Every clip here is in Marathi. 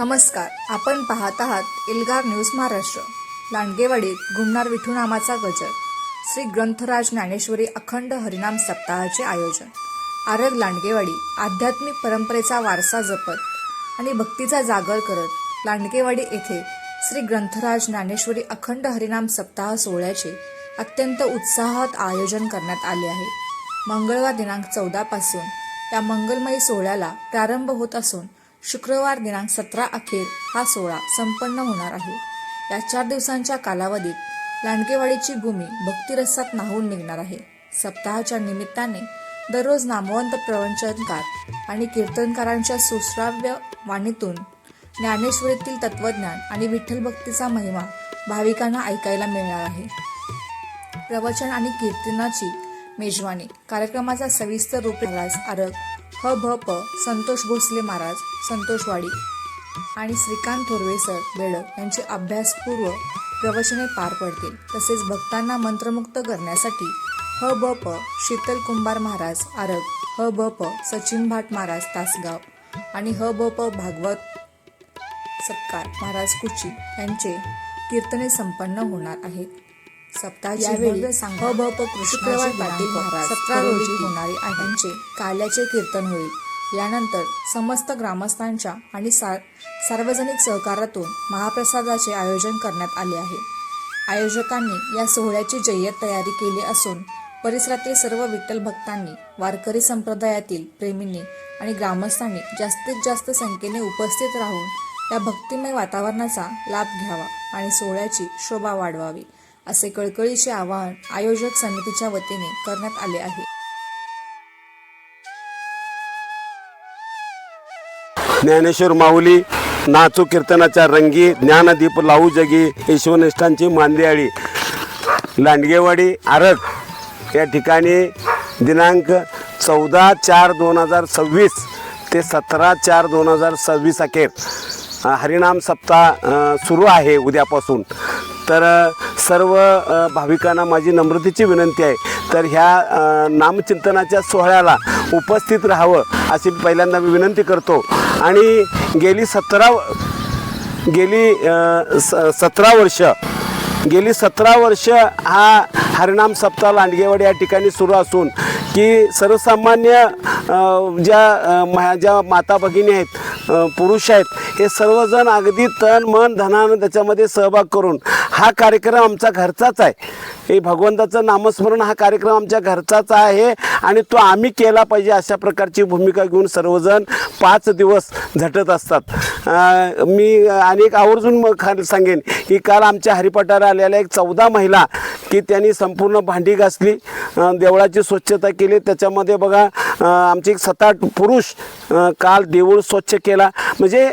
नमस्कार, आपण पाहत आहात एल्गार न्यूज महाराष्ट्र। लांडगेवाडीत घुमणार विठुनामाचा गजर, श्री ग्रंथराज ज्ञानेश्वरी अखंड हरिनाम सप्ताहाचे आयोजन। आरग लांडगेवाडी आध्यात्मिक परंपरेचा वारसा जपत आणि भक्तीचा जागर करत लांडगेवाडी येथे श्री ग्रंथराज ज्ञानेश्वरी अखंड हरिनाम सप्ताह सोहळ्याचे अत्यंत उत्साहात आयोजन करण्यात आले आहे। मंगळवार दिनांक 14 पासून या मंगलमयी सोहळ्याला प्रारंभ होत असून शुक्रवार दिनांक 17 अखेर हा सोहळा संपन्न होणार आहे। या 4 दिवसांच्या कालावधीत लांडगेवाडीची भूमी भक्तिरसात न्हाऊन निघणार आहे। सप्ताहाच्या निमित्ताने दररोज नामवंत प्रवचनकार आणि कीर्तनकारांच्या सुश्राव्य वाणीतून ज्ञानेश्वरीतील तत्वज्ञान आणि विठ्ठल भक्तीचा महिमा भाविकांना ऐकायला मिळणार आहे। प्रवचन आणि कीर्तनाची मेजवानी कार्यक्रमाचा सविस्तर रूप महाराज आरग ह.भ.प. संतोष भोसले महाराज संतोषवाडी आणि श्रीकांत थोरवे सर बेडक यांची अभ्यासपूर्व प्रवचने पार पडतील। तसेच भक्तांना मंत्रमुक्त करण्यासाठी ह.भ.प. शीतल कुंभार महाराज आरग, ह.भ.प. सचिन भाट महाराज तासगाव आणि ह.भ.प. भागवत सत्कार महाराज कुची यांचे कीर्तने संपन्न होणार आहेत। सप्ताहाच्या वेळी ह.भ.प. कृष्णराव पाटील महाराज 17 रोजी होणारे त्यांचे काल्याचे कीर्तन होईल। यानंतर समस्त ग्रामस्थांच्या आणि सार्वजनिक सहकारातून महाप्रसादाचे आयोजन करण्यात आले आहे। आयोजकांनी या सोहळ्याची जय्यत तयारी केली असून परिसरातील सर्व विठ्ठल भक्तांनी, वारकरी संप्रदायातील प्रेमींनी आणि ग्रामस्थांनी जास्तीत जास्त संख्येने उपस्थित राहून या भक्तिमय वातावरणाचा लाभ घ्यावा आणि सोहळ्याची शोभा वाढवावी असे कळकळीचे आवाहन आयोजक समितीच्या वतीने करण्यात आले आहे। ज्ञानेश्वर माऊली नाचू कीर्तनाच्या रंगी, ज्ञानदीप लावू जगी, ईश्वनिष्ठांची मांदियाळी। लांडगेवाडी आरग या ठिकाणी दिनांक 14/4/2026 ते 17/4/2026 अखेर हरिनाम सप्ताह सुरू आहे उद्यापासून। तर सर्व भाविकांना माझी नम्रतेची विनंती आहे, तर ह्या नामचिंतनाच्या सोहळ्याला उपस्थित राहावं अशी पहिल्यांदा मी विनंती करतो। आणि गेली 17 वर्ष हा हरिनाम सप्ताह लांडगेवाडी या ठिकाणी सुरू असून की सर्वसामान्य ज्या माता भगिनी आहेत, पुरुष आहेत, हे सर्वजण अगदी तन मन धनानं त्याच्यामध्ये सहभाग करून हा कार्यक्रम आमचा घरचाच आहे। हे भगवंताचं नामस्मरण हा कार्यक्रम आमच्या घरचाच आहे आणि तो आम्ही केला पाहिजे अशा प्रकारची भूमिका घेऊन सर्वजण 5 दिवस झटत असतात। मी अनेक आवर्जून सांगेन की काल आमच्या हरिपाठाला आलेल्या एक 14 महिला की त्यांनी संपूर्ण भांडी घासली, देवळाची स्वच्छता केली। त्याच्यामध्ये बघा आमचे एक 7-8 पुरुष काल देऊळ स्वच्छ केला। म्हणजे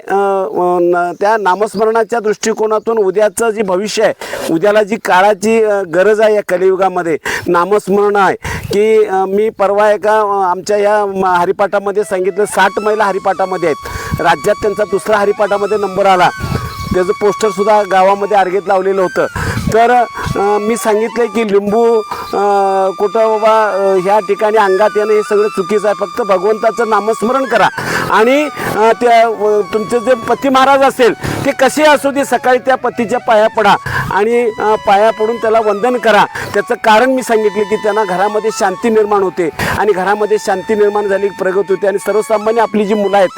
त्या नामस्मरणाच्या दृष्टिकोनातून उद्याचं जे भविष्य आहे, उद्याला जी काळाची गरज आहे या कलियुगामध्ये नामस्मरण आहे की मी परवा एका आमच्या या हरिपाठामध्ये सांगितलं 60 महिला हरिपाठामध्ये आहेत। राज्यात त्यांचा दुसरा हरिपाठामध्ये नंबर आला। त्याचं पोस्टरसुद्धा गावामध्ये अर्गेत लावलेलं होतं। तर मी सांगितलं की लिंबू कुठं बाबा ह्या ठिकाणी अंगात येणं हे सगळं चुकीचं आहे। फक्त भगवंताचं नामस्मरण करा आणि त्या तुमचे जे पती महाराज असेल ते कसे असू दे, सकाळी त्या पतीच्या पाया पडा आणि पाया पडून त्याला वंदन करा। त्याचं कारण मी सांगितले की त्यांना घरामध्ये शांती निर्माण होते आणि घरामध्ये शांती निर्माण झाली प्रगती होते आणि सर्वसामान्य आपली जी मुलं आहेत,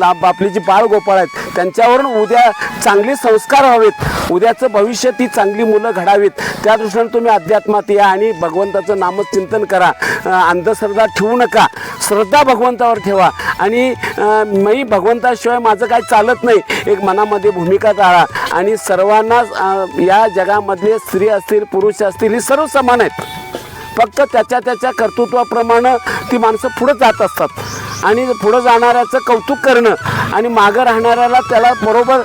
आपली जी बाळगोपाळ आहेत, त्यांच्यावरून उद्या चांगले संस्कार व्हावेत, उद्याचं भविष्य ती चांगली मुलं घडावीत, त्या दृष्टीने तुम्ही अध्यात्मात या आणि भगवंताचं नामचिंतन करा। अंधश्रद्धा ठेवू नका, श्रद्धा भगवंतावर ठेवा आणि मी भगवंताशिवाय माझं काय चालत नाही एक मनामध्ये भूमिका टाळा। आणि सर्वांनाच या जगामधले स्त्री असतील पुरुष असतील ही सर्व समान आहेत, फक्त त्याच्या कर्तृत्वाप्रमाणे ती माणसं पुढे जात असतात आणि पुढे जाणाऱ्याचं कौतुक करणं आणि मागं राहणाऱ्याला त्याला बरोबर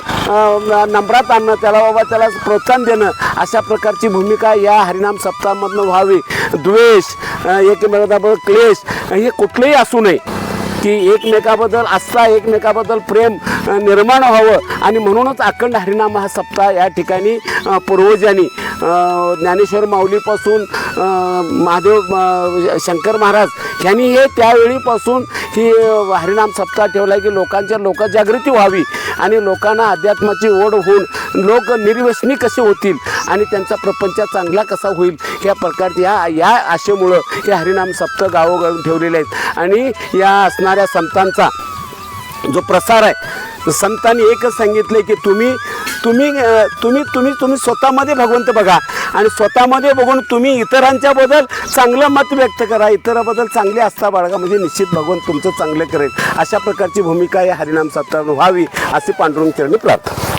नम्रात आणणं, त्याला प्रोत्साहन देणं, अशा प्रकारची भूमिका या हरिनाम सप्ताहामधनं व्हावी। द्वेष, एकमेकाबद्दल क्लेश हे कुठलंही असू नये, की एकमेकाबद्दल आस्था, एकमेकाबद्दल प्रेम निर्माण व्हावं आणि म्हणूनच अखंड हरिनाम हा सप्ताह या ठिकाणी पूर्वजांनी ज्ञानेश्वर माऊलीपासून महादेव शंकर महाराज यांनी हे त्यावेळीपासून ही हरिनाम सप्ताह ठेवला की लोकांच्या लोकजागृती व्हावी आणि लोकांना अध्यात्माची ओढ होऊन लोक निर्व्यसनी कसे होतील आणि त्यांचा प्रपंच चांगला कसा होईल या प्रकारचे या आशेमुळं हे हरिनाम सप्ताह गावोगावी ठेवलेले आहेत. आणि या असणाऱ्या संतांचा जो प्रसार आहे, संतांनी एकच सांगितले की तुम्ही तुम्ही तुम्ही तुम्ही तुम्ही स्वतःमध्ये भगवंत बघा आणि स्वतःमध्ये बघून तुम्ही इतरांच्याबद्दल चांगलं मत व्यक्त करा, इतरांबद्दल चांगले आस्था बाळगा, म्हणजे निश्चित भगवंत तुमचं चांगलं करेल. अशा प्रकारची भूमिका या हरिनाम सप्ताह व्हावी असे पांडुरंग चरणी प्रार्थना.